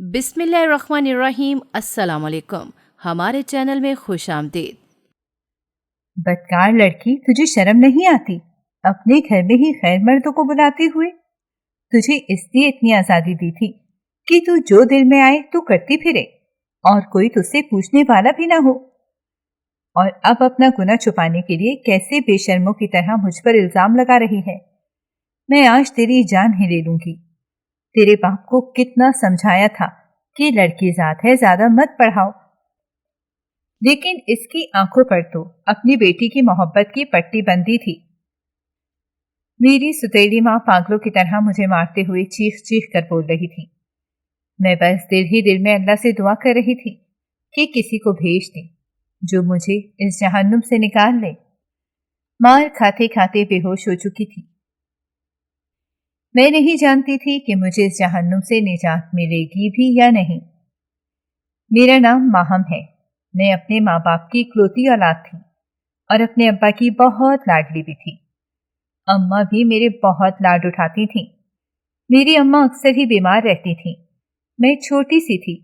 बिस्मिल्लाहिर्रहमानिर्रहीम। अस्सलाम वालेकुम। हमारे चैनल में खुश आमदीद। बदकार लड़की, तुझे शर्म नहीं आती? अपने घर में ही खैर मर्दों को बुलाते हुए। तुझे इसलिए इतनी आजादी दी थी कि तू जो दिल में आए तू करती फिरे और कोई तुझसे पूछने वाला भी ना हो। और अब अपना गुनाह छुपाने के लिए कैसे बेशर्मों की तरह मुझ पर इल्जाम लगा रही है। मैं आज तेरी जान ही ले लूंगी। तेरे बाप को कितना समझाया था कि लड़की जात है, ज्यादा मत पढ़ाओ, लेकिन इसकी आंखों पर तो अपनी बेटी की मोहब्बत की पट्टी बंदी थी। मेरी सुतेली माँ पागलों की तरह मुझे मारते हुए चीख चीख कर बोल रही थी। मैं बस दिल ही दिल में अल्लाह से दुआ कर रही थी कि किसी को भेज दे जो मुझे इस जहन्नुम से निकाल ले। मार खाते खाते बेहोश हो चुकी थी। मैं नहीं जानती थी कि मुझे इस जहन्नुम से निजात मिलेगी भी या नहीं। मेरा नाम माहम है। मैं अपने माँ बाप की इकलौती औलाद थी और अपने अब्बा की बहुत लाडली भी थी। अम्मा भी मेरे बहुत लाड उठाती थीं। मेरी अम्मा अक्सर ही बीमार रहती थीं। मैं छोटी सी थी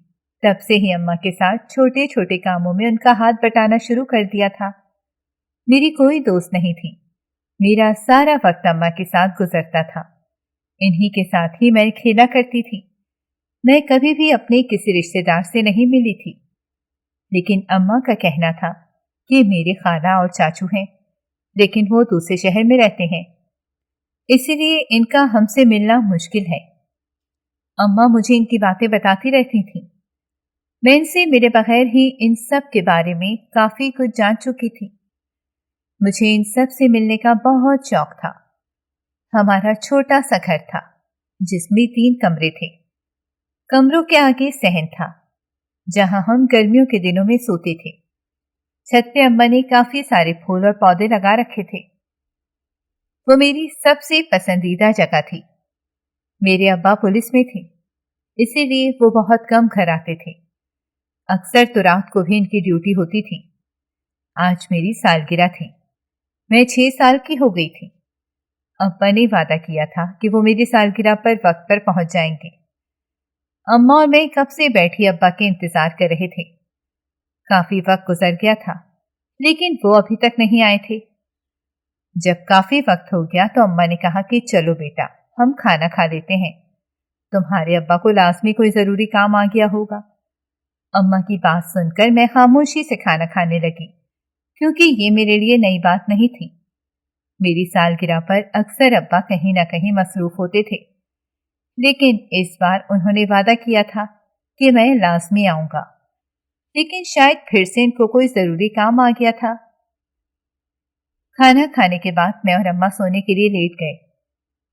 तब से ही अम्मा के साथ छोटे छोटे कामों में उनका हाथ बटाना शुरू कर दिया था। मेरी कोई दोस्त नहीं थी। मेरा सारा वक्त अम्मा के साथ गुजरता था। इन्हीं के साथ ही मैं खेला करती थी। मैं कभी भी अपने किसी रिश्तेदार से नहीं मिली थी, लेकिन अम्मा का कहना था कि मेरे खाला और चाचू हैं, लेकिन वो दूसरे शहर में रहते हैं, इसीलिए इनका हमसे मिलना मुश्किल है। अम्मा मुझे इनकी बातें बताती रहती थी। मैं इनसे मिले बगैर ही इन सब के बारे में काफी कुछ जान चुकी थी। मुझे इन सब से मिलने का बहुत शौक था। हमारा छोटा सा घर था जिसमें 3 कमरे थे। कमरों के आगे सहन था जहां हम गर्मियों के दिनों में सोते थे। छत पे अम्मा ने काफी सारे फूल और पौधे लगा रखे थे। वो मेरी सबसे पसंदीदा जगह थी। मेरे अब्बा पुलिस में थे, इसीलिए वो बहुत कम घर आते थे। अक्सर तो रात को भी इनकी ड्यूटी होती थी। आज मेरी सालगिरह थी। मैं 6 साल की हो गई थी। अब्बा ने वादा किया था कि वो मेरी सालगिरह पर वक्त पर पहुंच जाएंगे। अम्मा और मैं कब से बैठी अब्बा के इंतजार कर रहे थे। काफी वक्त गुजर गया था, लेकिन वो अभी तक नहीं आए थे। जब काफी वक्त हो गया तो अम्मा ने कहा कि चलो बेटा, हम खाना खा लेते हैं। तुम्हारे अब्बा को लाजमी कोई जरूरी काम आ गया होगा। अम्मा की बात सुनकर मैं खामोशी से खाना खाने लगी, क्योंकि ये मेरे लिए नई बात नहीं थी। मेरी सालगिरह पर अक्सर अब्बा कहीं ना कहीं मसरूफ होते थे, लेकिन इस बार उन्होंने वादा किया था कि मैं लाजमी आऊंगा। लेकिन शायद फिर से इनको कोई जरूरी काम आ गया था। खाना खाने के बाद मैं और अम्मा सोने के लिए लेट गए।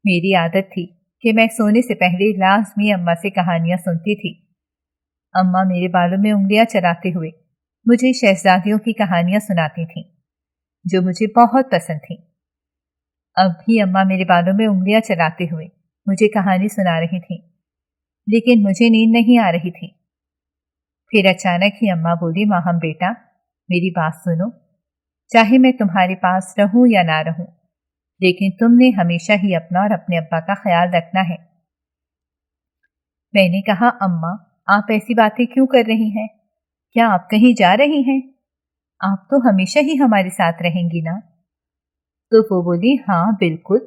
मेरी आदत थी कि मैं सोने से पहले लाजमी अम्मा से कहानियां सुनती थी। अम्मा मेरे बालों में उंगलियां चलाते हुए मुझे शहजादियों की कहानियां सुनाती थीं, जो मुझे बहुत पसंद थीं। अब भी अम्मा मेरे बालों में उंगलियां चलाते हुए मुझे कहानी सुना रही थीं, लेकिन मुझे नींद नहीं आ रही थी। फिर अचानक ही अम्मा बोली, माहम बेटा, मेरी बात सुनो। चाहे मैं तुम्हारे पास रहूं या ना रहूं, लेकिन तुमने हमेशा ही अपना और अपने अब्बा का ख्याल रखना है। मैंने कहा, अम्मा आप ऐसी बातें क्यों कर रही हैं? क्या आप कहीं जा रही हैं? आप तो हमेशा ही हमारे साथ रहेंगी ना? तो वो बोली, हाँ बिल्कुल,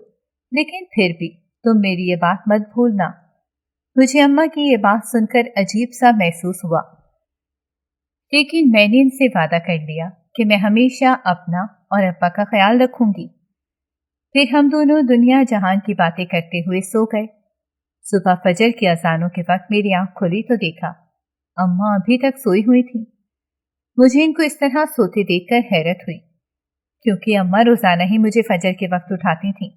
लेकिन फिर भी तुम मेरी ये बात मत भूलना। मुझे अम्मा की ये बात सुनकर अजीब सा महसूस हुआ, लेकिन मैंने इनसे वादा कर लिया कि मैं हमेशा अपना और अब्बा का ख्याल रखूंगी। फिर हम दोनों दुनिया जहान की बातें करते हुए सो गए। सुबह फजर की अजानों के वक्त मेरी आंख खुली तो देखा अम्मा अभी तक सोई हुई थी। मुझे इनको इस तरह सोते देखकर हैरत हुई, क्योंकि अम्मा रोजाना ही मुझे फजर के वक्त उठाती थी।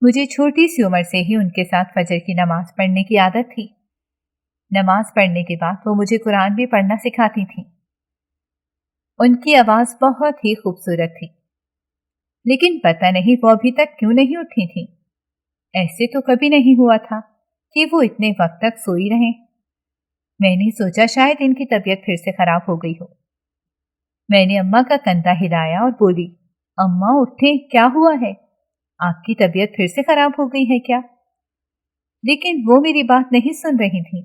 मुझे छोटी सी उम्र से ही उनके साथ फजर की नमाज पढ़ने की आदत थी। नमाज पढ़ने के बाद वो मुझे कुरान भी पढ़ना सिखाती थी। उनकी आवाज बहुत ही खूबसूरत थी, लेकिन पता नहीं वो अभी तक क्यों नहीं उठी थी। ऐसे तो कभी नहीं हुआ था कि वो इतने वक्त तक सोई रहें। मैंने सोचा शायद इनकी तबीयत फिर से खराब हो गई हो। मैंने अम्मा का कंधा हिलाया और बोली, अम्मा उठे, क्या हुआ है? आपकी तबीयत फिर से खराब हो गई है क्या? लेकिन वो मेरी बात नहीं सुन रही थी।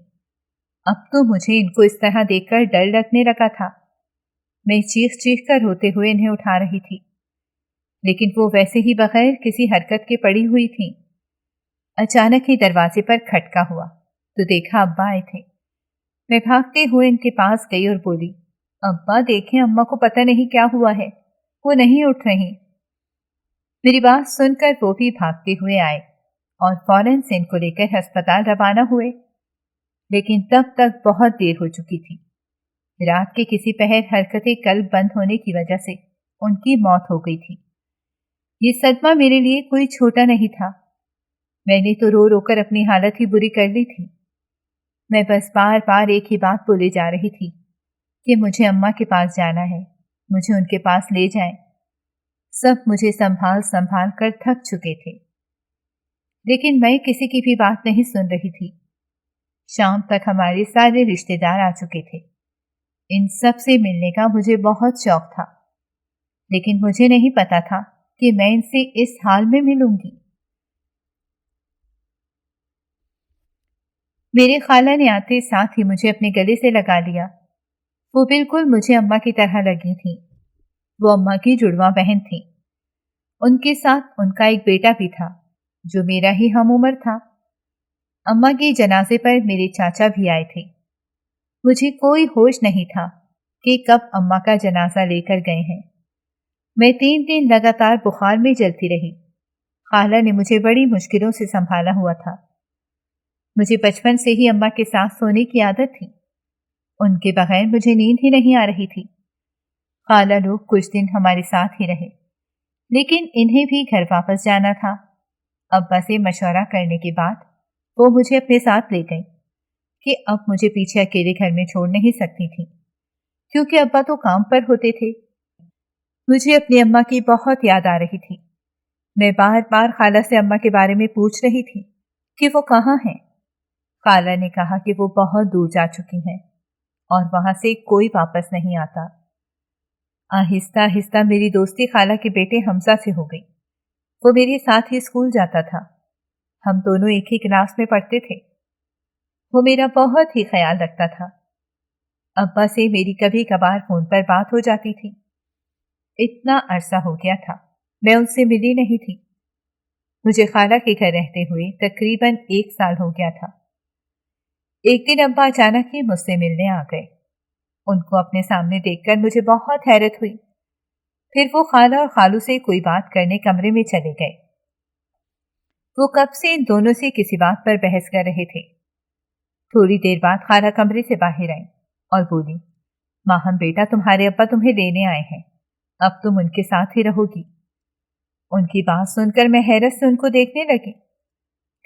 अब तो मुझे इनको इस तरह देखकर डर लगने लगा था। मैं चीख चीख कर रोते हुए इन्हें उठा रही थी, लेकिन वो वैसे ही बगैर किसी हरकत के पड़ी हुई थी। अचानक ही दरवाजे पर खटका हुआ तो देखा अब्बा आए थे। मैं भागते हुए इनके पास गई और बोली, अब्बा देखें, अम्मा को पता नहीं क्या हुआ है, वो नहीं उठ रही। मेरी बात सुनकर वो भी भागते हुए आए और फौरन से इनको लेकर अस्पताल रवाना हुए। लेकिन तब तक बहुत देर हो चुकी थी। रात के किसी पहर हरकतें कल्ब बंद होने की वजह से उनकी मौत हो गई थी। ये सदमा मेरे लिए कोई छोटा नहीं था। मैंने तो रो रोकर अपनी हालत ही बुरी कर ली थी। मैं बस बार बार एक ही बात बोले जा रही थी कि मुझे अम्मा के पास जाना है, मुझे उनके पास ले जाएं। सब मुझे संभाल संभाल कर थक चुके थे, लेकिन मैं किसी की भी बात नहीं सुन रही थी। शाम तक हमारे सारे रिश्तेदार आ चुके थे। इन सब से मिलने का मुझे बहुत शौक था, लेकिन मुझे नहीं पता था कि मैं इनसे इस हाल में मिलूंगी। मेरे खाला ने आते साथ ही मुझे अपने गले से लगा लिया। वो बिल्कुल मुझे अम्मा की तरह लगी थी। वो अम्मा की जुड़वा बहन थी। उनके साथ उनका एक बेटा भी था जो मेरा ही हम उम्र था। अम्मा के जनाजे पर मेरे चाचा भी आए थे। मुझे कोई होश नहीं था कि कब अम्मा का जनाजा लेकर गए हैं। मैं 3 दिन लगातार बुखार में जलती रही। खाला ने मुझे बड़ी मुश्किलों से संभाला हुआ था। मुझे बचपन से ही अम्मा के साथ सोने की आदत थी। उनके बगैर मुझे नींद ही नहीं आ रही थी। खाला लोग कुछ दिन हमारे साथ ही रहे, लेकिन इन्हें भी घर वापस जाना था। अब्बा से मशवरा करने के बाद वो मुझे अपने साथ ले गई कि अब मुझे पीछे अकेले घर में छोड़ नहीं सकती थी, क्योंकि अब्बा तो काम पर होते थे। मुझे अपनी अम्मा की बहुत याद आ रही थी। मैं बार बार खाला से अम्मा के बारे में पूछ रही थी कि वो कहाँ हैं। खाला ने कहा कि वो बहुत दूर जा चुकी हैं और वहां से कोई वापस नहीं आता। आहिस्ता आहिस्ता मेरी दोस्ती खाला के बेटे हमजा से हो गई। वो मेरे साथ ही स्कूल जाता था। हम दोनों एक ही क्लास में पढ़ते थे। वो मेरा बहुत ही ख्याल रखता था। अब्बा से मेरी कभी कभार फोन पर बात हो जाती थी। इतना अरसा हो गया था मैं उनसे मिली नहीं थी। मुझे खाला के घर रहते हुए तकरीबन 1 साल हो गया था। एक दिन अब्बा अचानक ही मुझसे मिलने आ गए। उनको अपने सामने देखकर मुझे बहुत हैरत हुई। फिर वो खाला और खालू से कोई बात करने कमरे में चले गए। वो कब से इन दोनों से किसी बात पर बहस कर रहे थे। थोड़ी देर बाद खाला कमरे से बाहर आई और बोली, माहम बेटा, तुम्हारे अब्बा तुम्हें लेने आए हैं, अब तुम उनके साथ ही रहोगी। उनकी बात सुनकर मैं हैरत से उनको देखने लगी,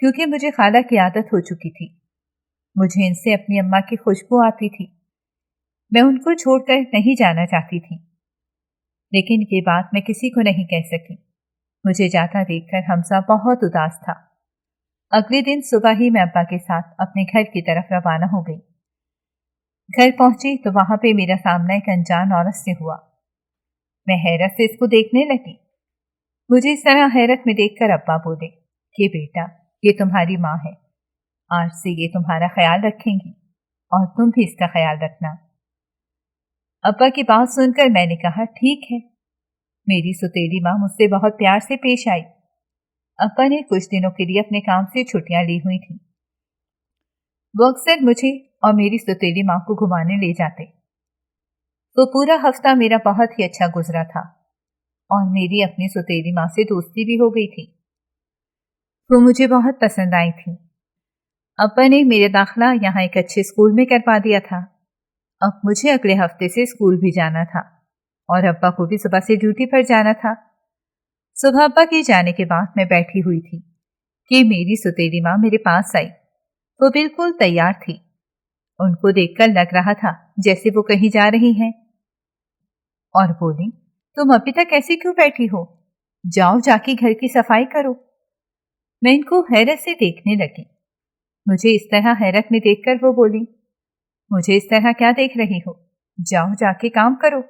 क्योंकि मुझे खाला की आदत हो चुकी थी। मुझे इनसे अपनी अम्मा की खुशबू आती थी। मैं उनको छोड़कर नहीं जाना चाहती थी, लेकिन ये बात मैं किसी को नहीं कह सकी। मुझे जाता देखकर हमजा बहुत उदास था। अगले दिन सुबह ही मैं अब्बा के साथ अपने घर की तरफ रवाना हो गई। घर पहुंची तो वहां पे मेरा सामना एक अनजान औरत से हुआ। मैं हैरत से इसको देखने लगी। मुझे इस तरह हैरत में देखकर अब्बा बोले कि बेटा, ये तुम्हारी माँ है, आज से ये तुम्हारा ख्याल रखेंगी और तुम भी इसका ख्याल रखना। अब्बा की बात सुनकर मैंने कहा, ठीक है। मेरी सुतेली माँ मुझसे बहुत प्यार से पेश आई। अब्बा ने कुछ दिनों के लिए अपने काम से छुट्टियां ली हुई थी। वो अक्सर मुझे और मेरी सुतेली माँ को घुमाने ले जाते। तो पूरा हफ्ता मेरा बहुत ही अच्छा गुजरा था और मेरी अपनी सुतेली माँ से दोस्ती भी हो गई थी। वो मुझे बहुत पसंद आई थी। अब्बा ने मेरे दाखिला यहाँ एक अच्छे स्कूल में करवा दिया था। अब मुझे अगले हफ्ते से स्कूल भी जाना था और अब्बा को भी सुबह से ड्यूटी पर जाना था। सुबह अब्बा के जाने के बाद मैं बैठी हुई थी कि मेरी सुतेली माँ मेरे पास आई। वो बिल्कुल तैयार थी। उनको देखकर लग रहा था जैसे वो कहीं जा रही हैं, और बोली, तुम अभी तक ऐसे क्यों बैठी हो? जाओ, जाके घर की सफाई करो। मैं इनको हैरत से देखने लगी। मुझे इस तरह हैरत में देखकर वो बोली, मुझे इस तरह क्या देख रही हो? जाओ, जाके काम करो।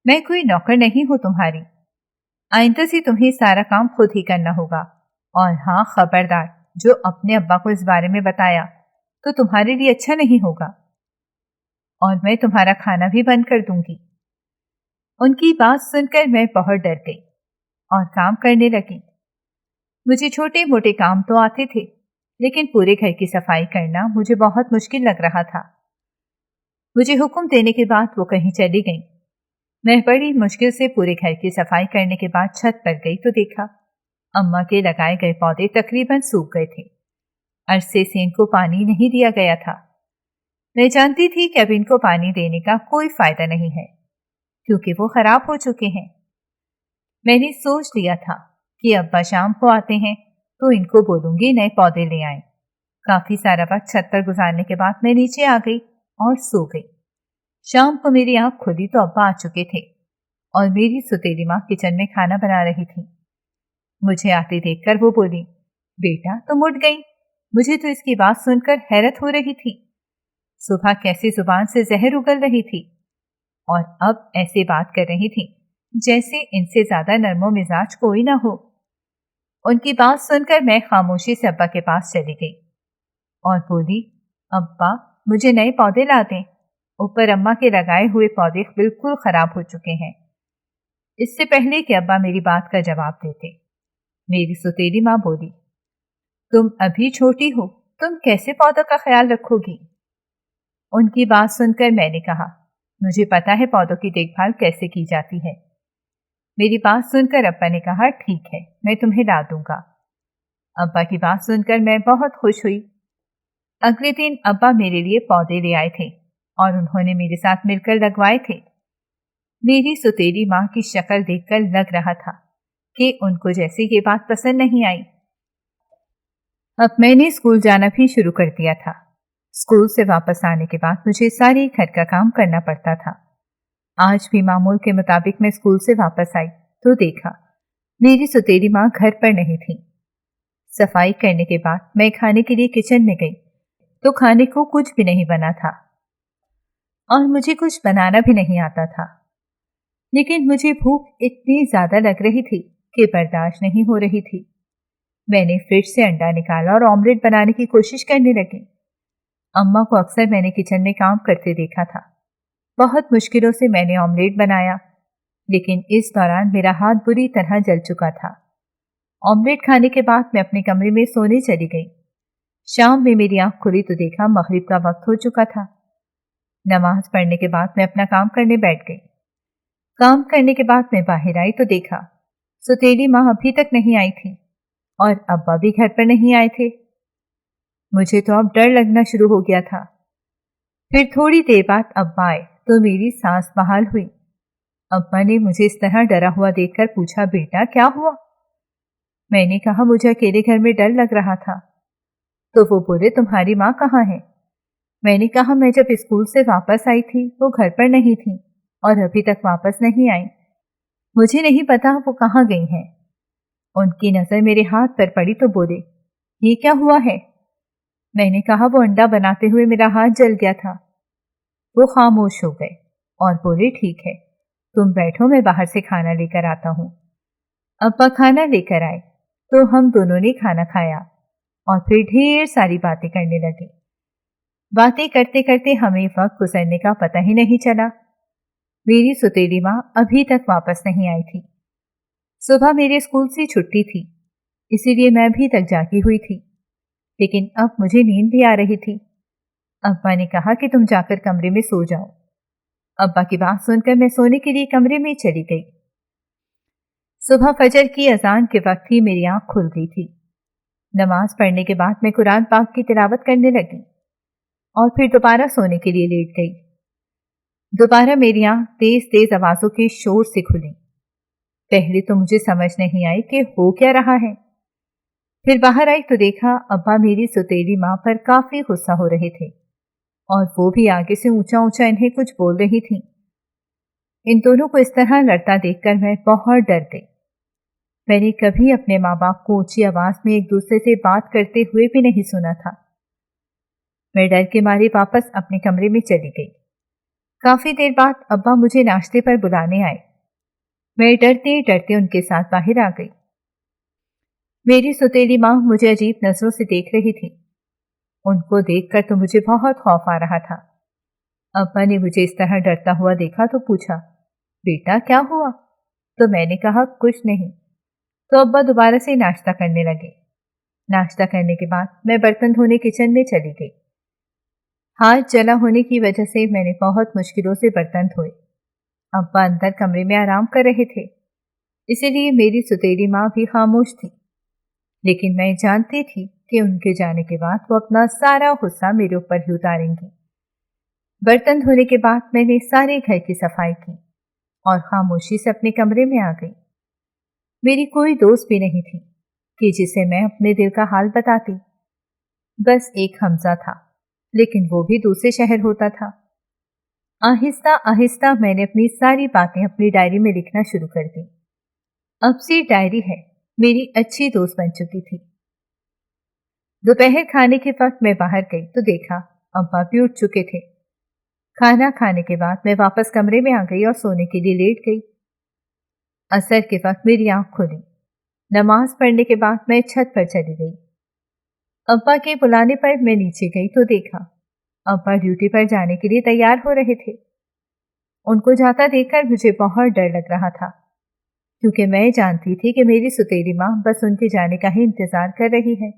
मैं कोई नौकर नहीं हूं तुम्हारी। आइंदा से तुम्हें सारा काम खुद ही करना होगा। और हाँ, खबरदार, जो अपने अब्बा को इस बारे में बताया तो तुम्हारे लिए अच्छा नहीं होगा और मैं तुम्हारा खाना भी बंद कर दूंगी। उनकी बात सुनकर मैं बहुत डर गई और काम करने लगी। मुझे छोटे मोटे काम तो आते थे, लेकिन पूरे घर की सफाई करना मुझे बहुत मुश्किल लग रहा था। मुझे हुक्म देने के बाद वो कहीं चली गई। मैं बड़ी मुश्किल से पूरे घर की सफाई करने के बाद छत पर गई तो देखा अम्मा के लगाए गए पौधे तकरीबन सूख गए थे। अरसे से इनको पानी नहीं दिया गया था। मैं जानती थी कि अब इनको पानी देने का कोई फायदा नहीं है, क्योंकि वो खराब हो चुके हैं। मैंने सोच लिया था कि अब्बा शाम को आते हैं तो इनको बोलूंगी नए पौधे ले आएं। काफी सारा वक्त छत पर गुजारने के बाद मैं नीचे आ गई और सो गई। शाम को मेरी आंख खुली तो अब्बा आ चुके थे और मेरी सुतेली माँ किचन में खाना बना रही थी। मुझे आते देखकर वो बोली, बेटा तुम उठ गई। मुझे तो इसकी बात सुनकर हैरत हो रही थी। सुबह कैसे जुबान से जहर उगल रही थी और अब ऐसे बात कर रही थी जैसे इनसे ज्यादा नरमो मिजाज कोई ना हो। उनकी बात सुनकर मैं खामोशी से अब्बा के पास चली गई और बोली, अब्बा मुझे नए पौधे ला दें। ऊपर अम्मा के लगाए हुए पौधे बिल्कुल खराब हो चुके हैं। इससे पहले कि अब्बा मेरी बात का जवाब देते, मेरी सुतेली माँ बोली, तुम अभी छोटी हो, तुम कैसे पौधों का ख्याल रखोगी? उनकी बात सुनकर मैंने कहा, मुझे पता है पौधों की देखभाल कैसे की जाती है। मेरी बात सुनकर अब्बा ने कहा, ठीक है मैं तुम्हें ला दूंगा। अब्बा की बात सुनकर मैं बहुत खुश हुई। अगले दिन अब्बा मेरे लिए पौधे ले आए थे और उन्होंने मेरे साथ मिलकर लगवाए थे। मेरी सुतेली माँ की शक्ल देखकर लग रहा था कि उनको जैसे ये बात पसंद नहीं आई। अब मैंने स्कूल जाना भी शुरू कर दिया था। स्कूल से वापस आने के बाद मुझे सारे घर का काम करना पड़ता था। आज भी मामूल के मुताबिक मैं स्कूल से वापस आई तो देखा मेरी सुतेली माँ घर पर नहीं थी। सफाई करने के बाद मैं खाने के लिए किचन में गई तो खाने को कुछ भी नहीं बना था और मुझे कुछ बनाना भी नहीं आता था। लेकिन मुझे भूख इतनी ज्यादा लग रही थी कि बर्दाश्त नहीं हो रही थी। मैंने फ्रिज से अंडा निकाला और ऑमलेट बनाने की कोशिश करने लगी। अम्मा को अक्सर मैंने किचन में काम करते देखा था। बहुत मुश्किलों से मैंने ऑमलेट बनाया, लेकिन इस दौरान मेरा हाथ बुरी तरह जल चुका था। ऑमलेट खाने के बाद मैं अपने कमरे में सोने चली गई। शाम में मेरी आंख खुली तो देखा मगरिब का वक्त हो चुका था। नमाज पढ़ने के बाद मैं अपना काम करने बैठ गई। काम करने के बाद मैं बाहर आई तो देखा सुतेली माँ अभी तक नहीं आई थी और अब्बा भी घर पर नहीं आए थे। मुझे तो अब डर लगना शुरू हो गया था। फिर थोड़ी देर बाद अब्बा आए तो मेरी सांस बहाल हुई। अब्बा ने मुझे इस तरह डरा हुआ देखकर पूछा, बेटा क्या हुआ? मैंने कहा, मुझे अकेले घर में डर लग रहा था। तो वो बोले, तुम्हारी माँ कहाँ है? मैंने कहा, मैं जब स्कूल से वापस आई थी वो घर पर नहीं थी और अभी तक वापस नहीं आई। मुझे नहीं पता वो कहाँ गई हैं। उनकी नजर मेरे हाथ पर पड़ी तो बोले, ये क्या हुआ है? मैंने कहा, वो अंडा बनाते हुए मेरा हाथ जल गया था। वो खामोश हो गए और बोले, ठीक है तुम बैठो, मैं बाहर से खाना लेकर आता हूँ। अब्बा खाना लेकर आए तो हम दोनों ने खाना खाया और फिर ढेर सारी बातें करने लगे। बातें करते करते हमें वक्त गुजरने का पता ही नहीं चला। मेरी सुतेली माँ अभी तक वापस नहीं आई थी। सुबह मेरे स्कूल से छुट्टी थी, इसीलिए मैं अभी तक जागी हुई थी, लेकिन अब मुझे नींद भी आ रही थी। अब्बा ने कहा कि तुम जाकर कमरे में सो जाओ। अब्बा की बात सुनकर मैं सोने के लिए कमरे में चली गई। सुबह फजर की अजान के वक्त ही मेरी आंख खुल गई थी। नमाज पढ़ने के बाद मैं कुरान पाक की तिलावत करने लगी और फिर दोबारा सोने के लिए लेट गई। दोबारा मेरी आंख तेज तेज आवाजों के शोर से खुली। पहले तो मुझे समझ नहीं आई कि हो क्या रहा है। फिर बाहर आई तो देखा अब्बा मेरी सुतेली माँ पर काफी गुस्सा हो रहे थे और वो भी आगे से ऊंचा ऊंचा इन्हें कुछ बोल रही थी। इन दोनों को इस तरह लड़ता देखकर मैं बहुत डर गई। मैंने कभी अपने माँ बाप को ऊंची आवाज में एक दूसरे से बात करते हुए भी नहीं सुना था। मैं डर के मारे वापस अपने कमरे में चली गई। काफी देर बाद अब्बा मुझे नाश्ते पर बुलाने आए। मैं डरते डरते उनके साथ बाहर आ गई। मेरी सुतेली माँ मुझे अजीब नजरों से देख रही थी। उनको देखकर तो मुझे बहुत खौफ आ रहा था। अब्बा ने मुझे इस तरह डरता हुआ देखा तो पूछा, बेटा क्या हुआ? तो मैंने कहा कुछ नहीं। तो अब्बा दोबारा से नाश्ता करने लगे। नाश्ता करने के बाद मैं बर्तन धोने किचन में चली गई। हाथ जला होने की वजह से मैंने बहुत मुश्किलों से बर्तन धोए। अब्बा अंदर कमरे में आराम कर रहे थे, इसीलिए मेरी सुतेली माँ भी खामोश थी। लेकिन मैं जानती थी कि उनके जाने के बाद वो अपना सारा गुस्सा मेरे ऊपर ही उतारेंगी। बर्तन धोने के बाद मैंने सारे घर की सफाई की और खामोशी से अपने कमरे में आ गई। मेरी कोई दोस्त भी नहीं थी कि जिसे मैं अपने दिल का हाल बताती। बस एक हमजा था, लेकिन वो भी दूसरे शहर होता था। आहिस्ता आहिस्ता मैंने अपनी सारी बातें अपनी डायरी में लिखना शुरू कर दी। अब से डायरी है मेरी अच्छी दोस्त बन चुकी थी। दोपहर खाने के वक्त मैं बाहर गई तो देखा अब्बा भी उठ चुके थे। खाना खाने के बाद मैं वापस कमरे में आ गई और सोने के लिए लेट गई। असर के वक्त मेरी आंख खुली। नमाज पढ़ने के बाद मैं छत पर चली गई। अब्बा के बुलाने पर मैं नीचे गई तो देखा अब्बा ड्यूटी पर जाने के लिए तैयार हो रहे थे। उनको जाता देखकर मुझे बहुत डर लग रहा था, क्योंकि मैं जानती थी कि मेरी सुतेली माँ बस उनके जाने का ही इंतजार कर रही है।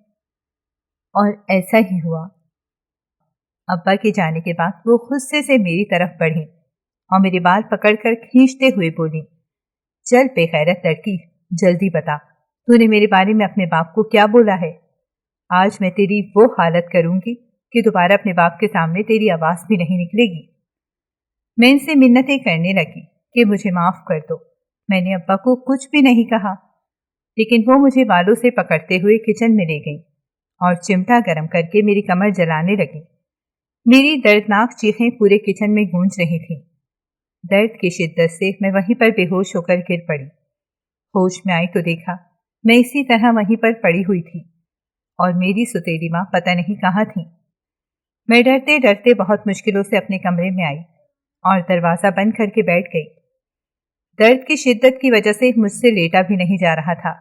और ऐसा ही हुआ। अब्बा के जाने के बाद वो गुस्से से मेरी तरफ बढ़ी और मेरे बाल पकड़कर खींचते हुए बोली, चल बेगैरत लड़की, जल्दी बता, तूने मेरे बारे में अपने बाप को क्या बोला है? आज मैं तेरी वो हालत करूंगी कि दोबारा अपने बाप के सामने तेरी आवाज भी नहीं निकलेगी। मैं इनसे मिन्नतें करने लगी कि मुझे माफ कर दो। मैंने अब्बा को कुछ भी नहीं कहा, लेकिन वो मुझे बालों से पकड़ते हुए किचन में ले गई और चिमटा गर्म करके मेरी कमर जलाने लगी। मेरी दर्दनाक चीखें पूरे किचन में गूंज रही थी। दर्द की शिद्दत से मैं वहीं पर बेहोश होकर गिर पड़ी। होश में आई तो देखा मैं इसी तरह वहीं पर पड़ी हुई थी और मेरी सुतेली माँ पता नहीं कहाँ थी। मैं डरते डरते बहुत मुश्किलों से अपने कमरे में आई और दरवाजा बंद करके बैठ गई। दर्द की शिद्दत की वजह से मुझसे लेटा भी नहीं जा रहा था।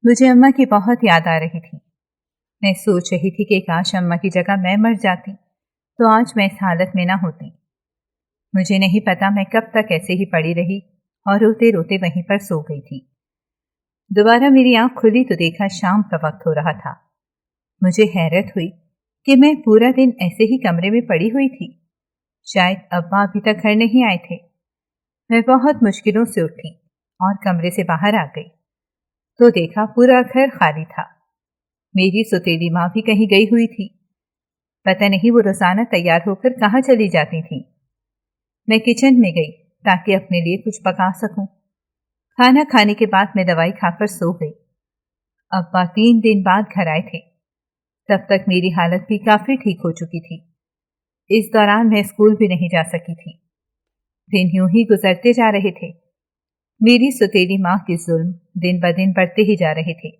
मुझे अम्मा की बहुत याद आ रही थी। मैं सोच रही थी कि काश अम्मा की जगह मैं मर जाती तो आज मैं इस हालत में ना होती। मुझे नहीं पता मैं कब तक ऐसे ही पड़ी रही और रोते रोते वहीं पर सो गई थी। दोबारा मेरी आंख खुली तो देखा शाम का वक्त हो रहा था। मुझे हैरत हुई कि मैं पूरा दिन ऐसे ही कमरे में पड़ी हुई थी। शायद अब्बा अभी तक घर नहीं आए थे। मैं बहुत मुश्किलों से उठी और कमरे से बाहर आ गई तो देखा पूरा घर खाली था। मेरी सुतेली माँ भी कहीं गई हुई थी। पता नहीं वो रोजाना तैयार होकर कहाँ चली जाती थी। मैं किचन में गई ताकि अपने लिए कुछ पका सकूं। खाना खाने के बाद मैं दवाई खाकर सो गई। अब्बा 3 दिन बाद घर आए थे। तब तक मेरी हालत भी काफी ठीक हो चुकी थी। इस दौरान मैं स्कूल भी नहीं जा सकी थी। दिन यूं ही गुजरते जा रहे थे। मेरी सुतेली माँ के जुल्म दिन ब दिन बढ़ते ही जा रहे थे।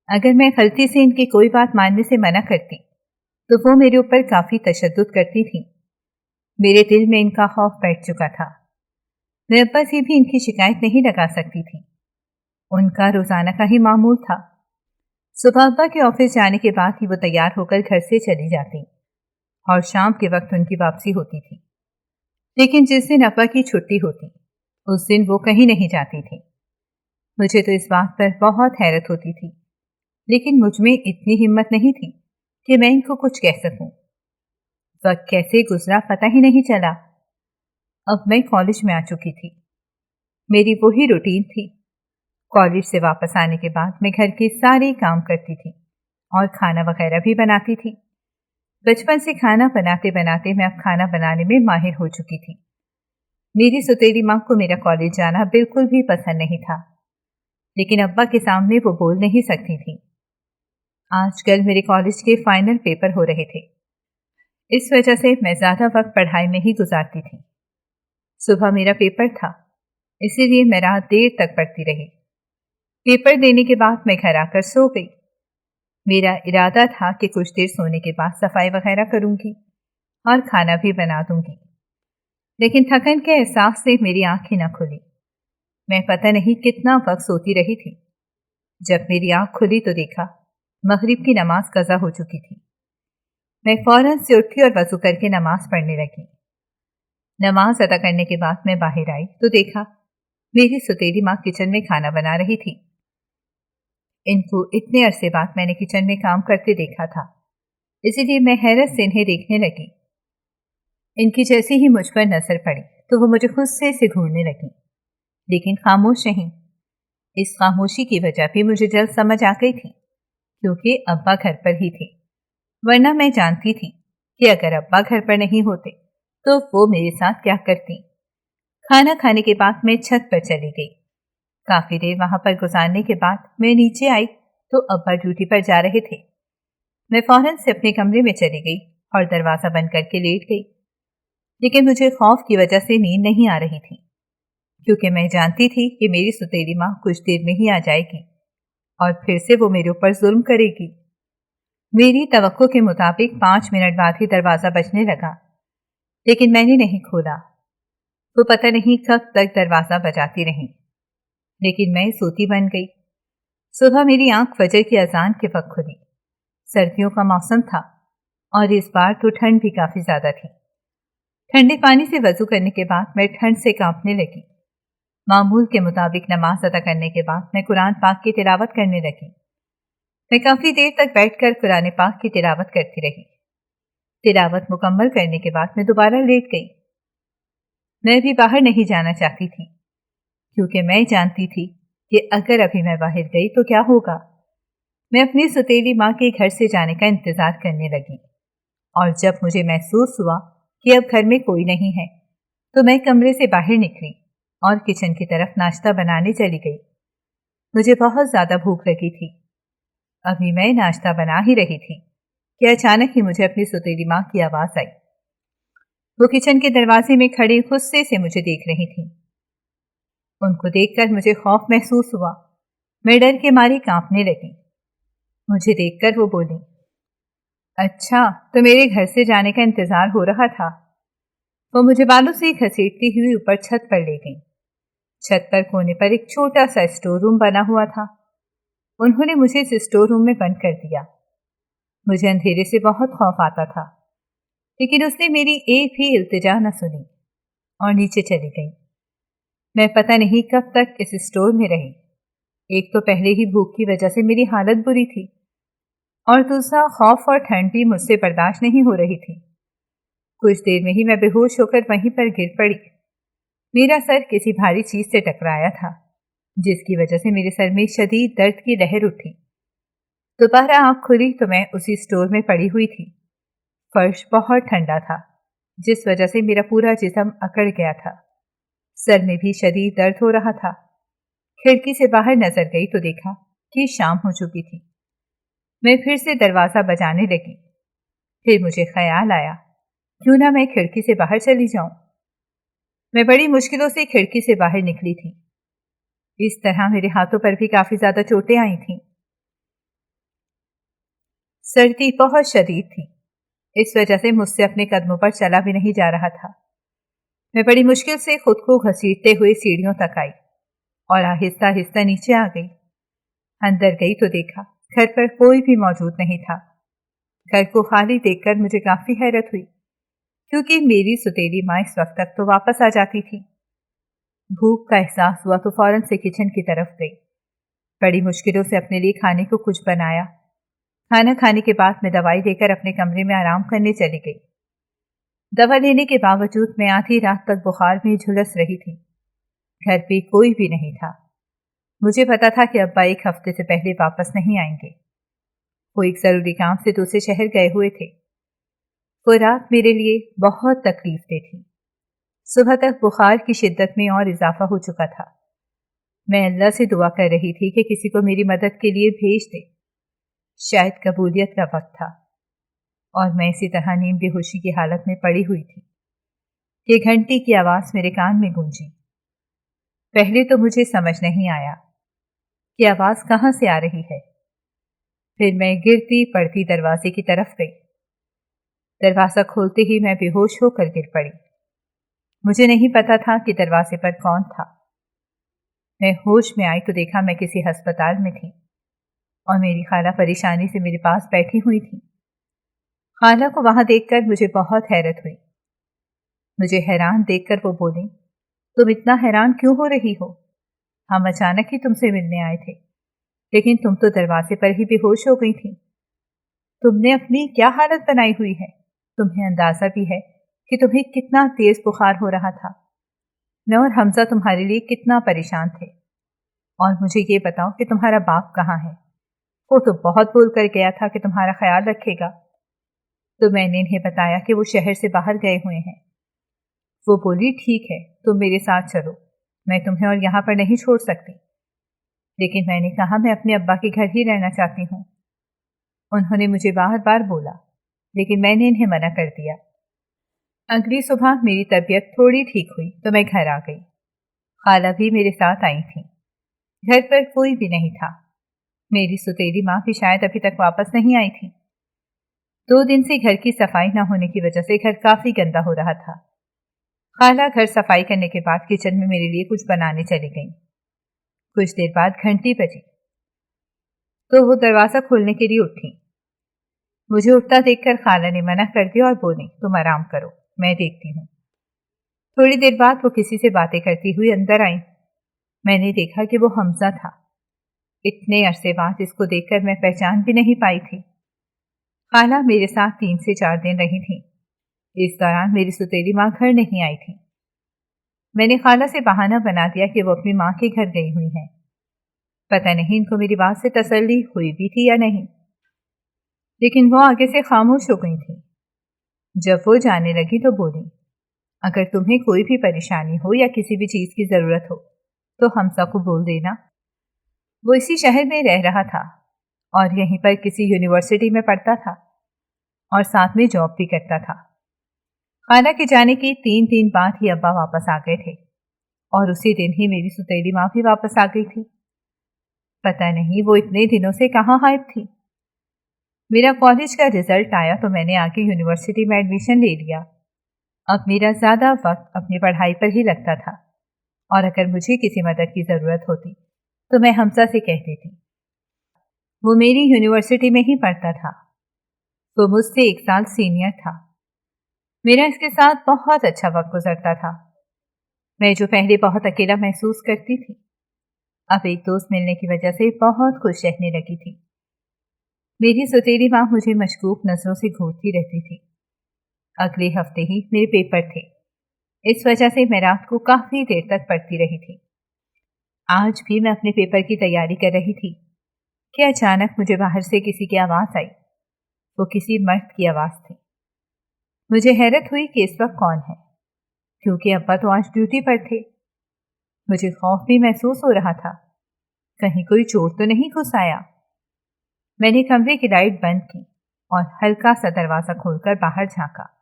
अगर मैं गलती से इनकी कोई बात मानने से मना करती तो वो मेरे ऊपर काफी तशद्दुद करती थी। मेरे दिल में इनका खौफ बैठ चुका था। मैं अब्बा से भी इनकी शिकायत नहीं लगा सकती थी। उनका रोजाना का ही मामूल था। सुबह अब्बा के ऑफिस जाने के बाद ही वो तैयार होकर घर से चली जाती और शाम के वक्त उनकी वापसी होती थी। लेकिन जिस दिन अब्बा की छुट्टी होती उस दिन वो कहीं नहीं जाती थी। मुझे तो इस बात पर बहुत हैरत होती थी, लेकिन मुझ में इतनी हिम्मत नहीं थी कि मैं इनको कुछ कह सकूं। वक्त कैसे गुजरा पता ही नहीं चला। अब मैं कॉलेज में आ चुकी थी। मेरी वही रूटीन थी। कॉलेज से वापस आने के बाद मैं घर के सारे काम करती थी और खाना वगैरह भी बनाती थी। बचपन से खाना बनाते बनाते मैं अब खाना बनाने में माहिर हो चुकी थी। मेरी सुतेली माँ को मेरा कॉलेज जाना बिल्कुल भी पसंद नहीं था, लेकिन अब्बा के सामने वो बोल नहीं सकती थी। आजकल मेरे कॉलेज के फाइनल पेपर हो रहे थे। इस वजह से मैं ज्यादा वक्त पढ़ाई में ही गुजारती थी। सुबह मेरा पेपर था, इसीलिए मैं रात देर तक पढ़ती रही। पेपर देने के बाद मैं घर आकर सो गई। मेरा इरादा था कि कुछ देर सोने के बाद सफाई वगैरह करूंगी और खाना भी बना दूंगी, लेकिन थकन के एहसास से मेरी आंखें न खुली। मैं पता नहीं कितना वक्त सोती रही थी। जब मेरी आंख खुली तो देखा मगरिब की नमाज कज़ा हो चुकी थी। मैं फौरन से उठी और वजू करके नमाज पढ़ने लगी। नमाज अदा करने के बाद मैं बाहर आई तो देखा मेरी सुतेली माँ किचन में खाना बना रही थी। इनको इतने अरसे बाद मैंने किचन में काम करते देखा था, इसीलिए मैं हैरत से इन्हें देखने लगी। इनकी जैसे ही मुझ पर नजर पड़ी तो वो मुझे गुस्से से घूरने लगी, लेकिन खामोश नहीं। इस खामोशी की वजह भी मुझे जल्द समझ आ गई थी, क्योंकि अब्बा घर पर ही थे। वरना मैं जानती थी कि अगर अब्बा घर पर नहीं होते तो वो मेरे साथ क्या करती। खाना खाने के बाद मैं छत पर चली गई। काफी देर वहां पर गुजारने के बाद मैं नीचे आई तो अब्बा ड्यूटी पर जा रहे थे। मैं फौरन से अपने कमरे में चली गई और दरवाजा बंद करके लेट गई, लेकिन मुझे खौफ की वजह से नींद नहीं आ रही थी, क्योंकि मैं जानती थी कि मेरी सुतेली माँ कुछ देर में ही आ जाएगी और फिर से वो मेरे ऊपर जुल्म करेगी। मेरी तवक्को के मुताबिक 5 मिनट बाद ही दरवाजा बजने लगा, लेकिन मैंने नहीं खोला। वो पता नहीं कब तक दरवाजा बजाती रही, लेकिन मैं सोती बन गई। सुबह मेरी आंख फजर की अजान के वक्त खुली। सर्दियों का मौसम था और इस बार तो ठंड भी काफी ज्यादा थी। ठंडे पानी से वजू करने के बाद मैं ठंड से कांपने लगी। मामूल के मुताबिक नमाज अदा करने के बाद मैं कुरान पाक की तिलावत करने लगी। मैं काफी देर तक बैठकर कुरान पाक की तिलावत करती रही। तिलावत मुकम्मल करने के बाद मैं दोबारा लेट गई। मैं भी बाहर नहीं जाना चाहती थी, क्योंकि मैं जानती थी कि अगर अभी मैं बाहर गई तो क्या होगा। मैं अपनी सुतेली माँ के घर से जाने का इंतजार करने लगी, और जब मुझे महसूस हुआ कि अब घर में कोई नहीं है तो मैं कमरे से बाहर निकली और किचन की तरफ नाश्ता बनाने चली गई। मुझे बहुत ज्यादा भूख लगी थी। अभी मैं नाश्ता बना ही रही थी कि अचानक ही मुझे अपनी सुतेली माँ की आवाज आई। वो किचन के दरवाजे में खड़े गुस्से से मुझे देख रही थी। उनको देखकर मुझे खौफ महसूस हुआ। मैं डर के मारे कांपने लगी। मुझे देखकर वो बोली, अच्छा तो मेरे घर से जाने का इंतजार हो रहा था। वो मुझे बालों से घसीटती हुई ऊपर छत पर ले गई। छत पर कोने पर एक छोटा सा स्टोर रूम बना हुआ था। उन्होंने मुझे इस स्टोर रूम में बंद कर दिया। मुझे अंधेरे से बहुत खौफ आता था, लेकिन उसने मेरी एक भी इल्तिजा न सुनी और नीचे चली गई। मैं पता नहीं कब तक इस स्टोर में रही। एक तो पहले ही भूख की वजह से मेरी हालत बुरी थी, और दूसरा खौफ और ठंड भी मुझसे बर्दाश्त नहीं हो रही थी। कुछ देर में ही मैं बेहोश होकर वहीं पर गिर पड़ी। मेरा सर किसी भारी चीज से टकराया था, जिसकी वजह से मेरे सर में शदीद दर्द की लहर उठी। दोबारा आंख खुली तो मैं उसी स्टोर में पड़ी हुई थी। फर्श बहुत ठंडा था, जिस वजह से मेरा पूरा जिस्म अकड़ गया था। सर में भी शदीद दर्द हो रहा था। खिड़की से बाहर नजर गई तो देखा कि शाम हो चुकी थी। मैं फिर से दरवाजा बजाने लगी। फिर मुझे ख्याल आया, क्यों ना मैं खिड़की से बाहर चली जाऊं। मैं बड़ी मुश्किलों से खिड़की से बाहर निकली थी। इस तरह मेरे हाथों पर भी काफी ज्यादा चोटें आई थीं। सर्दी बहुत शदीद थी, इस वजह से मुझसे अपने कदमों पर चला भी नहीं जा रहा था। मैं बड़ी मुश्किल से खुद को घसीटते हुए सीढ़ियों तक आई और आहिस्ता आहिस्ता नीचे आ गई। अंदर गई तो देखा घर पर कोई भी मौजूद नहीं था। घर को खाली देखकर मुझे काफी हैरत हुई, क्योंकि मेरी सुतेली माँ इस वक्त तक तो वापस आ जाती थी। भूख का एहसास हुआ तो फौरन से किचन की तरफ गई। बड़ी मुश्किलों से अपने लिए खाने को कुछ बनाया। खाना खाने के बाद मैं दवाई लेकर अपने कमरे में आराम करने चली गई। दवा लेने के बावजूद मैं आधी रात तक बुखार में झुलस रही थी। घर पे कोई भी नहीं था। मुझे पता था कि अब्बा एक हफ्ते से पहले वापस नहीं आएंगे। वो एक जरूरी काम से दूसरे शहर गए हुए थे। वो रात मेरे लिए बहुत तकलीफ दे थी। सुबह तक बुखार की शिद्दत में और इजाफा हो चुका था। मैं अल्लाह से दुआ कर रही थी कि किसी को मेरी मदद के लिए भेज दे। शायद कबूलियत का वक्त था, और मैं इसी तरह नींद बेहोशी की हालत में पड़ी हुई थी कि घंटी की आवाज मेरे कान में गूंजी। पहले तो मुझे समझ नहीं आया कि आवाज कहाँ से आ रही है। फिर मैं गिरती पड़ती दरवाजे की तरफ गई। दरवाजा खोलते ही मैं बेहोश होकर गिर पड़ी। मुझे नहीं पता था कि दरवाजे पर कौन था। मैं होश में आई तो देखा मैं किसी अस्पताल में थी। और मेरी खाला परेशानी से मेरे पास बैठी हुई थी। खाला को वहां देखकर मुझे बहुत हैरत हुई। मुझे हैरान देखकर वो बोली, तुम इतना हैरान क्यों हो रही हो? हम अचानक ही तुमसे मिलने आए थे, लेकिन तुम तो दरवाजे पर ही बेहोश हो गई थी। तुमने अपनी क्या हालत बनाई हुई है? तुम्हें अंदाजा भी है कि तुम्हें कितना तेज बुखार हो रहा था। मैं और हमजा तुम्हारे लिए कितना परेशान थे। और मुझे ये बताओ कि तुम्हारा बाप कहाँ है? वो तो बहुत बोल कर गया था कि तुम्हारा ख्याल रखेगा। तो मैंने इन्हें बताया कि वो शहर से बाहर गए हुए हैं। वो बोली, ठीक है, तुम मेरे साथ चलो, मैं तुम्हें और यहाँ पर नहीं छोड़ सकती। लेकिन मैंने कहा, मैं अपने अब्बा के घर ही रहना चाहती हूँ। उन्होंने मुझे बार बार बोला, लेकिन मैंने इन्हें मना कर दिया। अगली सुबह मेरी तबीयत थोड़ी ठीक हुई तो मैं घर आ गई। खाला भी मेरे साथ आई थी। घर पर कोई भी नहीं था। मेरी सुतेली माँ भी शायद अभी तक वापस नहीं आई थी। 2 दिन से घर की सफाई न होने की वजह से घर काफी गंदा हो रहा था। खाला घर सफाई करने के बाद किचन में मेरे लिए कुछ बनाने चली गई। कुछ देर बाद घंटी बजी तो वो दरवाजा खोलने के लिए उठी। मुझे उठता देखकर खाला ने मना कर दिया और बोली, तुम आराम करो, मैं देखती हूँ। थोड़ी देर बाद वो किसी से बातें करती हुई अंदर आई। मैंने देखा कि वो हमजा था। इतने अरसे बाद इसको देखकर मैं पहचान भी नहीं पाई थी। खाला मेरे साथ 3 से 4 दिन रही थी। इस दौरान मेरी सुतेली माँ घर नहीं आई थी। मैंने खाला से बहाना बना दिया कि वो अपनी माँ के घर गई हुई हैं। पता नहीं इनको मेरी बात से तसल्ली हुई भी थी या नहीं, लेकिन वो आगे से खामोश हो गई थी। जब वो जाने लगी तो बोली, अगर तुम्हें कोई भी परेशानी हो या किसी भी चीज की जरूरत हो तो हमसा को बोल देना। वो इसी शहर में रह रहा था और यहीं पर किसी यूनिवर्सिटी में पढ़ता था और साथ में जॉब भी करता था। खाला के जाने के 3 दिन बाद ही अब्बा वापस आ गए थे और उसी दिन ही मेरी सुतेली माँ भी वापस आ गई थी। पता नहीं वो इतने दिनों से कहाँ गायब थी। मेरा कॉलेज का रिजल्ट आया तो मैंने आगे यूनिवर्सिटी में एडमिशन ले लिया। अब मेरा ज्यादा वक्त अपनी पढ़ाई पर ही लगता था और अगर मुझे किसी मदद की जरूरत होती तो मैं हमजा से कह देती। वो मेरी यूनिवर्सिटी में ही पढ़ता था। वो मुझसे 1 साल सीनियर था। मेरा इसके साथ बहुत अच्छा वक्त गुजरता था। मैं जो पहले बहुत अकेला महसूस करती थी, अब एक दोस्त मिलने की वजह से बहुत खुश रहने लगी थी। मेरी सुतेली माँ मुझे मशकूक नजरों से घूरती रहती थी। अगले हफ्ते ही मेरे पेपर थे, इस वजह से मैं रात को काफी देर तक पढ़ती रही थी। आज भी मैं अपने पेपर की तैयारी कर रही थी कि अचानक मुझे बाहर से किसी की आवाज आई। वो किसी मर्द की आवाज थी। मुझे हैरत हुई कि इस वक्त कौन है, क्योंकि अब्बा तो आज ड्यूटी पर थे। मुझे खौफ भी महसूस हो रहा था, कहीं कोई चोर तो नहीं घुस आया। मैंने कमरे की लाइट बंद की और हल्का सा दरवाजा खोलकर बाहर झांका।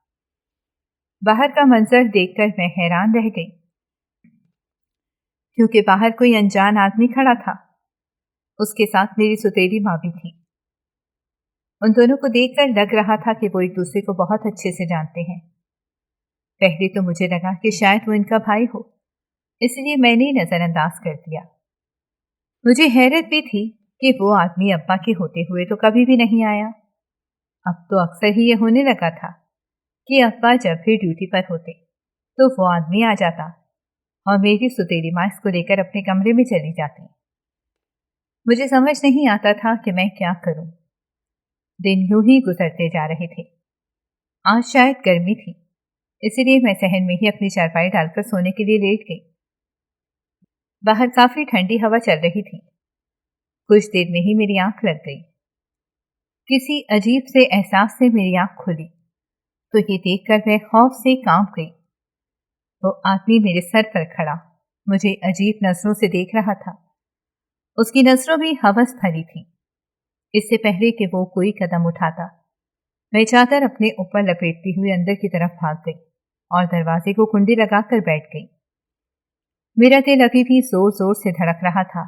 बाहर का मंजर देखकर मैं हैरान रह गई, क्योंकि बाहर कोई अनजान आदमी खड़ा था। उसके साथ मेरी सुतेली माँ भी थी। उन दोनों को देखकर लग रहा था कि वो एक दूसरे को बहुत अच्छे से जानते हैं। पहले तो मुझे लगा कि शायद वो इनका भाई हो, इसलिए मैंने नजरअंदाज कर दिया। मुझे हैरत भी थी कि वो आदमी अब्बा के होते हुए तो कभी भी नहीं आया। अब तो अक्सर ही ये होने लगा था कि अब्बा जब भी ड्यूटी पर होते तो वो आदमी आ जाता और मेरी सुतेली माँ इसको लेकर अपने कमरे में चली जाती। मुझे समझ नहीं आता था कि मैं क्या करूं। दिन यूं ही गुजरते जा रहे थे। आज शायद गर्मी थी, इसलिए मैं सहन में ही अपनी चारपाई डालकर सोने के लिए लेट गई। बाहर काफी ठंडी हवा चल रही थी। कुछ देर में ही मेरी आंख लग गई। किसी अजीब से एहसास से मेरी आंख खुली तो ये देखकर मैं खौफ से कांप गई। वो आदमी मेरे सर पर खड़ा मुझे अजीब नजरों से देख रहा था। उसकी नजरों भी हवस भरी थी। इससे पहले कि वो कोई कदम उठाता, मैं चादर अपने ऊपर लपेटती हुई अंदर की तरफ भाग गई और दरवाजे को कुंडी लगाकर बैठ गई। मेरा दिल अभी भी जोर जोर से धड़क रहा था।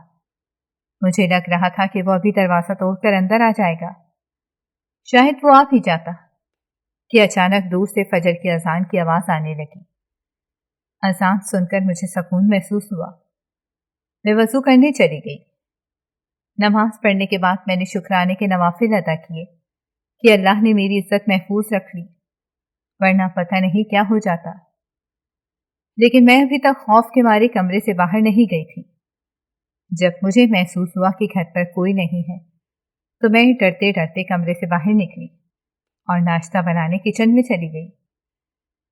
मुझे लग रहा था कि वो अभी दरवाजा तोड़कर अंदर आ जाएगा। शायद वो आ भी जाता कि अचानक दूर से फजर की अजान की आवाज आने लगी। अजान सुनकर मुझे सुकून महसूस हुआ। मैं वजू करने चली गई। नमाज पढ़ने के बाद मैंने शुक्राने के नवाफिल अदा किए कि अल्लाह ने मेरी इज्जत महफूज रख ली, वरना पता नहीं क्या हो जाता। लेकिन मैं अभी तक खौफ के मारे कमरे से बाहर नहीं गई थी। जब मुझे महसूस हुआ कि घर पर कोई नहीं है तो मैं डरते डरते कमरे से बाहर निकली और नाश्ता बनाने किचन में चली गई।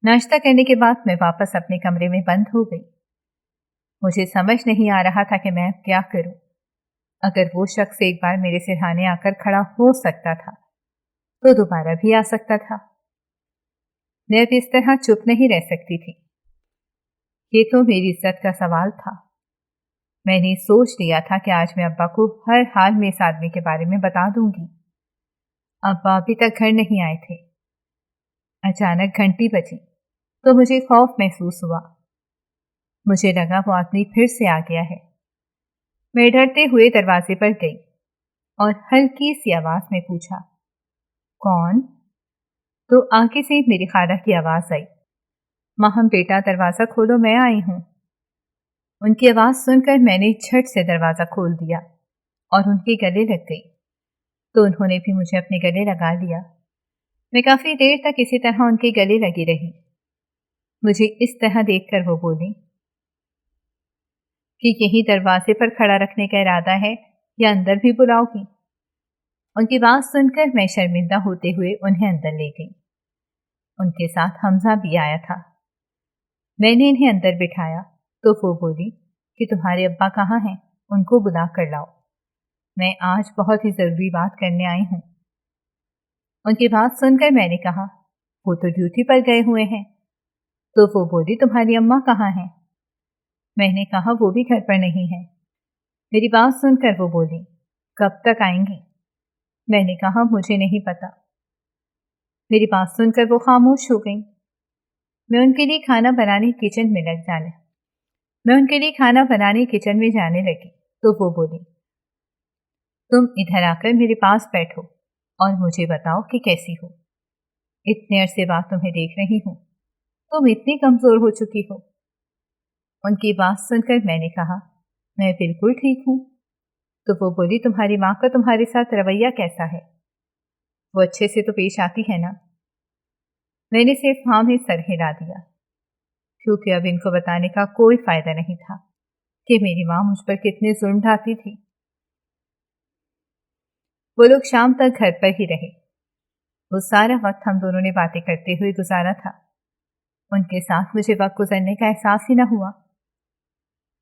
नाश्ता करने के बाद मैं वापस अपने कमरे में बंद हो गई। मुझे समझ नहीं आ रहा था कि मैं अब क्या करूं। अगर वो शख्स एक बार मेरे सिरहाने आकर खड़ा हो सकता था तो दोबारा भी आ सकता था। मैं अब इस तरह चुप नहीं रह सकती थी। ये तो मेरी इज्जत का सवाल था। मैंने सोच लिया था कि आज मैं अब्बा को हर हाल में इस आदमी के बारे में बता दूंगी। अब्बा अभी तक घर नहीं आए थे। अचानक घंटी बजी तो मुझे खौफ महसूस हुआ। मुझे लगा वो आदमी फिर से आ गया है। मैं डरते हुए दरवाजे पर गई और हल्की सी आवाज में पूछा, कौन? तो आगे से मेरी खाला की आवाज आई, माहम बेटा दरवाजा खोलो, मैं आई हूं। उनकी आवाज सुनकर मैंने झट से दरवाजा खोल दिया और उनके गले लग गई तो उन्होंने भी मुझे अपने गले लगा लिया। मैं काफी देर तक इसी तरह उनके गले लगी रही। मुझे इस तरह देखकर वो बोली कि यही दरवाजे पर खड़ा रखने का इरादा है या अंदर भी बुलाओगी? उनकी बात सुनकर मैं शर्मिंदा होते हुए उन्हें अंदर ले गई। उनके साथ हमजा भी आया था। मैंने इन्हें अंदर बिठाया तो वो बोली कि तुम्हारे अब्बा कहाँ हैं, उनको बुला कर लाओ, मैं आज बहुत ही जरूरी बात करने आई हूँ। उनकी बात सुनकर मैंने कहा, वो तो ड्यूटी पर गए हुए हैं। तो वो बोली, तुम्हारी अम्मा कहाँ हैं? मैंने कहा, वो भी घर पर नहीं है। मेरी बात सुनकर वो बोली, कब तक आएंगी? मैंने कहा, मुझे नहीं पता। मेरी बात सुनकर वो खामोश हो गई। मैं उनके लिए खाना बनाने किचन में जाने लगी तो वो बोली, तुम इधर आकर मेरे पास बैठो और मुझे बताओ कि कैसी हो। इतने अरसे बाद तुम्हें देख रही हूँ, तुम इतनी कमजोर हो चुकी हो। उनकी बात सुनकर मैंने कहा, मैं बिल्कुल ठीक हूँ। तो वो बोली, तुम्हारी माँ का तुम्हारे साथ रवैया कैसा है? वो अच्छे से तो पेश आती है ना? मैंने सिर्फ हाँ में सर हिला दिया, क्योंकि अब इनको बताने का कोई फायदा नहीं था कि मेरी माँ मुझ पर कितने जुल्म ढाती थी। वो लोग शाम तक घर पर ही रहे। वो सारा वक्त हम दोनों ने बातें करते हुए गुजारा था। उनके साथ मुझे वक्त गुजरने का एहसास ही न हुआ।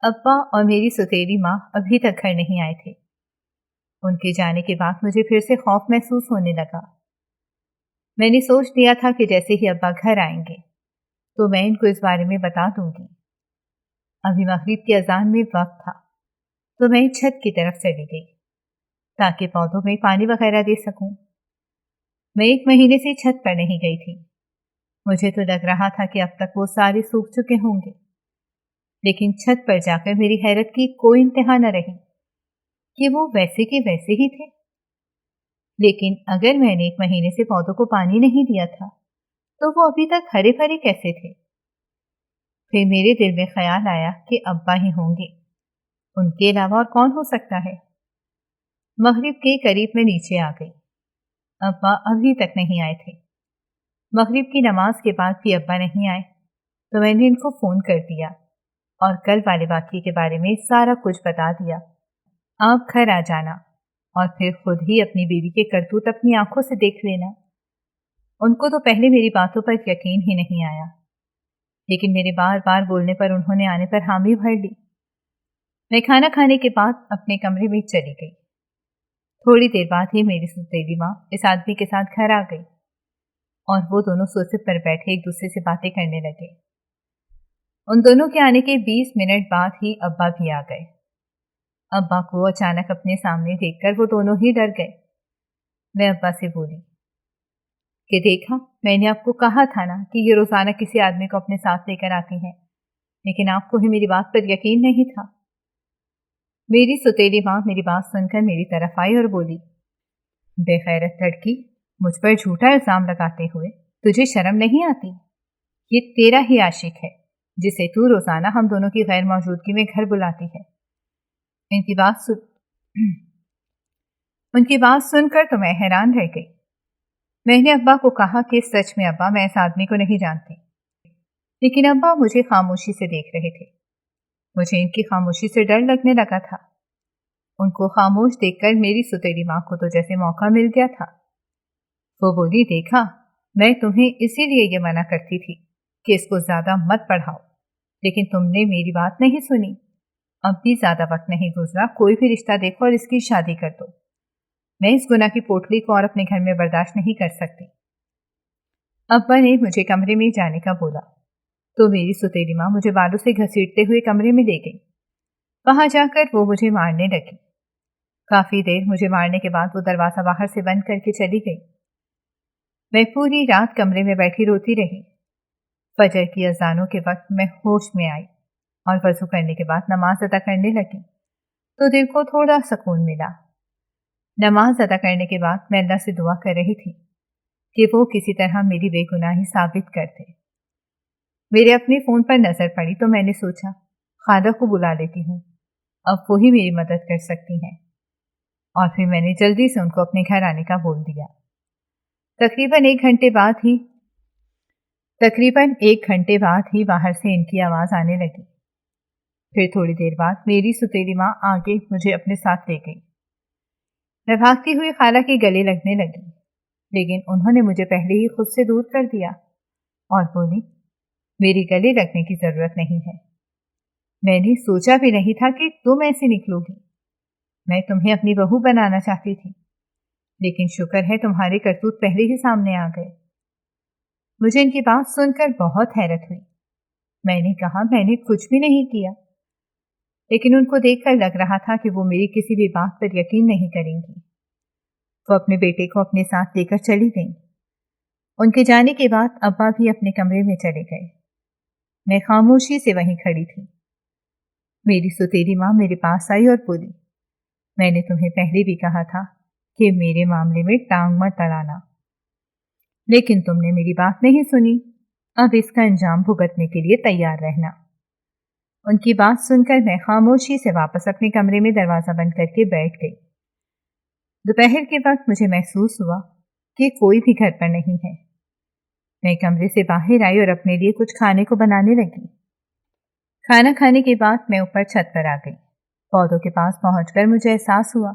अब्बा और मेरी सुतेली माँ अभी तक घर नहीं आए थे। उनके जाने के बाद मुझे फिर से खौफ महसूस होने लगा। मैंने सोच लिया था कि जैसे ही अब्बा घर आएंगे तो मैं इनको इस बारे में बता दूंगी। अभी मगरिब की अजान में वक्त था तो मैं छत की तरफ चली गई ताकि पौधों में पानी वगैरह दे सकूं। मैं 1 महीने से छत पर नहीं गई थी। मुझे तो लग रहा था कि अब तक वो सारे सूख चुके होंगे, लेकिन छत पर जाकर मेरी हैरत की कोई इंतहा न रही कि वो वैसे के वैसे ही थे। लेकिन अगर मैंने 1 महीने से पौधों को पानी नहीं दिया था तो वो अभी तक हरे भरे कैसे थे? फिर मेरे दिल में ख्याल आया कि अब्बा ही होंगे, उनके अलावा और कौन हो सकता है। मगरिब के करीब मैं नीचे आ गई। अब्बा अभी तक नहीं आए थे। मगरिब की नमाज के बाद भी अब्बा नहीं आए तो मैंने इनको फोन कर दिया और कल वाले वाक़ये के बारे में सारा कुछ बता दिया। आप घर आ जाना और फिर खुद ही अपनी बीवी के करतूत अपनी आंखों से देख लेना। उनको तो पहले मेरी बातों पर यकीन ही नहीं आया, लेकिन मेरे बार बार बोलने पर उन्होंने आने पर हामी भर ली। मैं खाना खाने के बाद अपने कमरे में चली गई। थोड़ी देर बाद ही मेरी सुतेली माँ इस आदमी के साथ घर आ गई और वो दोनों सोफे पर बैठे एक दूसरे से बातें करने लगे। उन दोनों के आने के 20 मिनट बाद ही अब्बा भी आ गए। अब्बा को अचानक अपने सामने देखकर वो दोनों ही डर गए। मैं अब्बा से बोली कि देखा, मैंने आपको कहा था ना कि ये रोजाना किसी आदमी को अपने साथ लेकर आती हैं, लेकिन आपको ही मेरी बात पर यकीन नहीं था। मेरी सुतेली माँ मेरी बात सुनकर मेरी तरफ आई और बोली, बेगैरत लड़की, मुझ पर झूठा इल्जाम लगाते हुए तुझे शर्म नहीं आती? ये तेरा ही आशिक है जिसे तू रोजाना हम दोनों की गैर मौजूदगी में घर बुलाती है। इनकी बात सुन उनकी बात सुनकर तो मैं हैरान रह गई। मैंने अब्बा को कहा कि सच में अब्बा, मैं इस आदमी को नहीं जानती, लेकिन अब्बा मुझे खामोशी से देख रहे थे। मुझे इनकी खामोशी से डर लगने लगा था। उनको खामोश देखकर मेरी सुतेली माँ को तो जैसे मौका मिल गया था। वो बोली, देखा, मैं तुम्हें इसीलिए ये मना करती थी कि इसको ज्यादा मत पढ़ाओ, लेकिन तुमने मेरी बात नहीं सुनी। अब भी ज्यादा वक्त नहीं गुजरा, कोई भी रिश्ता देखो और इसकी शादी कर दो। मैं इस गुनाह की पोटली को और अपने घर में बर्दाश्त नहीं कर सकती। अब्बा ने मुझे कमरे में जाने का बोला तो मेरी सुतेली माँ मुझे बालों से घसीटते हुए कमरे में ले गई। वहां जाकर वो मुझे मारने लगी। काफी देर मुझे मारने के बाद वो दरवाजा बाहर से बंद करके चली गई। मैं पूरी रात कमरे में बैठी रोती रही। फजर की अजानों के वक्त मैं होश में आई और वजू करने के बाद नमाज अदा करने लगी तो दिल को थोड़ा सुकून मिला। नमाज अदा करने के बाद मैं अल्लाह से दुआ कर रही थी कि वो किसी तरह मेरी बेगुनाही साबित कर दे। मेरे अपने फोन पर नजर पड़ी तो मैंने सोचा, खाला को बुला लेती हूँ, अब वो ही मेरी मदद कर सकती हैं। और फिर मैंने जल्दी से उनको अपने घर आने का बोल दिया। तकरीबन एक घंटे बाद ही बाहर से इनकी आवाज आने लगी। फिर थोड़ी देर बाद मेरी सुतेली माँ आगे मुझे अपने साथ ले गई। मैं भागती हुई खाला के गले लगने लगी, लेकिन उन्होंने मुझे पहले ही खुद से दूर कर दिया और बोली, मेरी गले लगने की जरूरत नहीं है। मैंने सोचा भी नहीं था कि तुम ऐसी निकलोगी। मैं तुम्हें अपनी बहू बनाना चाहती थी, लेकिन शुक्र है तुम्हारे करतूत पहले ही सामने आ गए। मुझे इनकी बात सुनकर बहुत हैरत हुई। मैंने कहा, मैंने कुछ भी नहीं किया, लेकिन उनको देखकर लग रहा था कि वो मेरी किसी भी बात पर यकीन नहीं करेंगी। वो अपने बेटे को अपने साथ लेकर चली गई। उनके जाने के बाद अब्बा भी अपने कमरे में चले गए। मैं खामोशी से वहीं खड़ी थी। मेरी सुतेली माँ मेरे पास आई और बोली, मैंने तुम्हें पहले भी कहा था कि मेरे मामले में टांग मत अड़ाना, लेकिन तुमने मेरी बात नहीं सुनी। अब इसका अंजाम भुगतने के लिए तैयार रहना। उनकी बात सुनकर मैं खामोशी से वापस अपने कमरे में दरवाजा बंद करके बैठ गई। दोपहर के वक्त मुझे महसूस हुआ कि कोई भी घर पर नहीं है। मैं कमरे से बाहर आई और अपने लिए कुछ खाने को बनाने लगी। खाना खाने के बाद मैं ऊपर छत पर आ गई। पौधों के पास पहुंचकर मुझे एहसास हुआ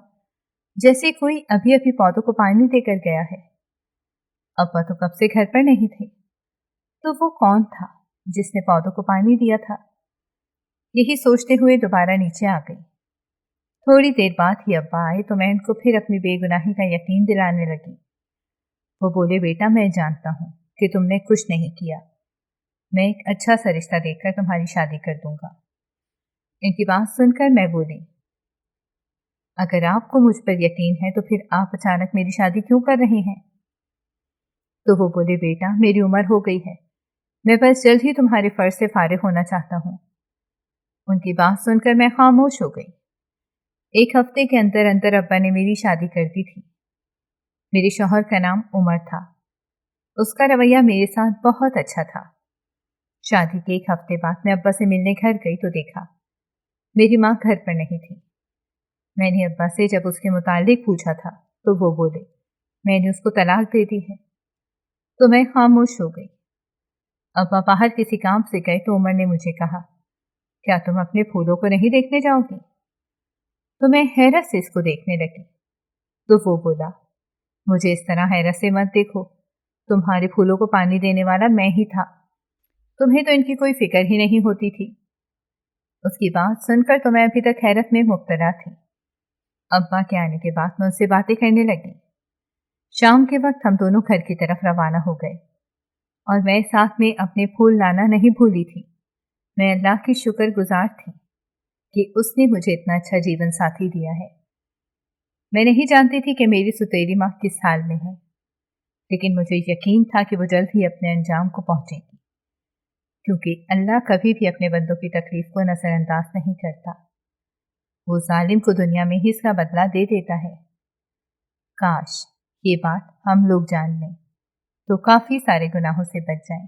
जैसे कोई अभी अभी पौधों को पानी देकर गया है। अब्बा तो कब से घर पर नहीं थे, तो वो कौन था जिसने पौधों को पानी दिया था? यही सोचते हुए दोबारा नीचे आ गई। थोड़ी देर बाद ही अब्बा आए तो मैं उनको फिर अपनी बेगुनाही का यकीन दिलाने लगी। वो बोले, बेटा, मैं जानता हूँ कि तुमने कुछ नहीं किया। मैं एक अच्छा सा रिश्ता देखकर तुम्हारी शादी कर दूंगा। इनकी बात सुनकर मैं बोली, अगर आपको मुझ पर यकीन है तो फिर आप अचानक मेरी शादी क्यों कर रहे हैं? तो वो बोले, बेटा, मेरी उम्र हो गई है, मैं बस जल्द ही तुम्हारे फर्ज से फारिग होना चाहता हूँ। उनकी बात सुनकर मैं खामोश हो गई। एक हफ्ते के अंदर अंदर अब्बा ने मेरी शादी कर दी थी। मेरे शौहर का नाम उमर था। उसका रवैया मेरे साथ बहुत अच्छा था। शादी के एक हफ्ते बाद मैं अब्बा से मिलने घर गई तो देखा मेरी माँ घर पर नहीं थी। मैंने अब्बा से जब उसके मुतालिक पूछा था तो वो बोले, मैंने उसको तलाक दे दी है। तो मैं खामोश हो गई। अब्बा बाहर किसी काम से गए तो उमर ने मुझे कहा, क्या तुम अपने फूलों को नहीं देखने जाओगी? तो मैं हैरत से इसको देखने लगी। तो वो बोला, मुझे इस तरह हैरत से मत देखो, तुम्हारे फूलों को पानी देने वाला मैं ही था। तुम्हें तो इनकी कोई फिक्र ही नहीं होती थी। उसकी बात सुनकर तो मैं अभी तक हैरत में मुब्तला थी। अब्बा के आने के बाद मैं उससे बातें करने लगी। शाम के वक्त हम दोनों घर की तरफ रवाना हो गए और मैं साथ में अपने फूल लाना नहीं भूली थी। मैं अल्लाह की शुक्रगुजार थी कि उसने मुझे इतना अच्छा जीवन साथी दिया है। मैं नहीं जानती थी कि मेरी सुतेली माँ किस हाल में है, लेकिन मुझे यकीन था कि वो जल्द ही अपने अंजाम को पहुंचेगी, क्योंकि अल्लाह कभी भी अपने बंदों की तकलीफ को नजरअंदाज नहीं करता। वो जालिम को दुनिया में ही इसका बदला दे देता है। काश ये बात हम लोग जान लें तो काफी सारे गुनाहों से बच जाएं।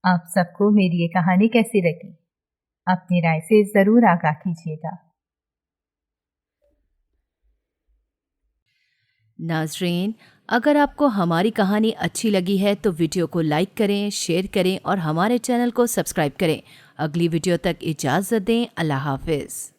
आप सबको मेरी ये कहानी कैसी लगी? अपनी राय से जरूर आगाह कीजिएगा। नाज़रीन, अगर आपको हमारी कहानी अच्छी लगी है तो वीडियो को लाइक करें, शेयर करें और हमारे चैनल को सब्सक्राइब करें। अगली वीडियो तक इजाज़त दें। अल्लाह हाफ़िज़।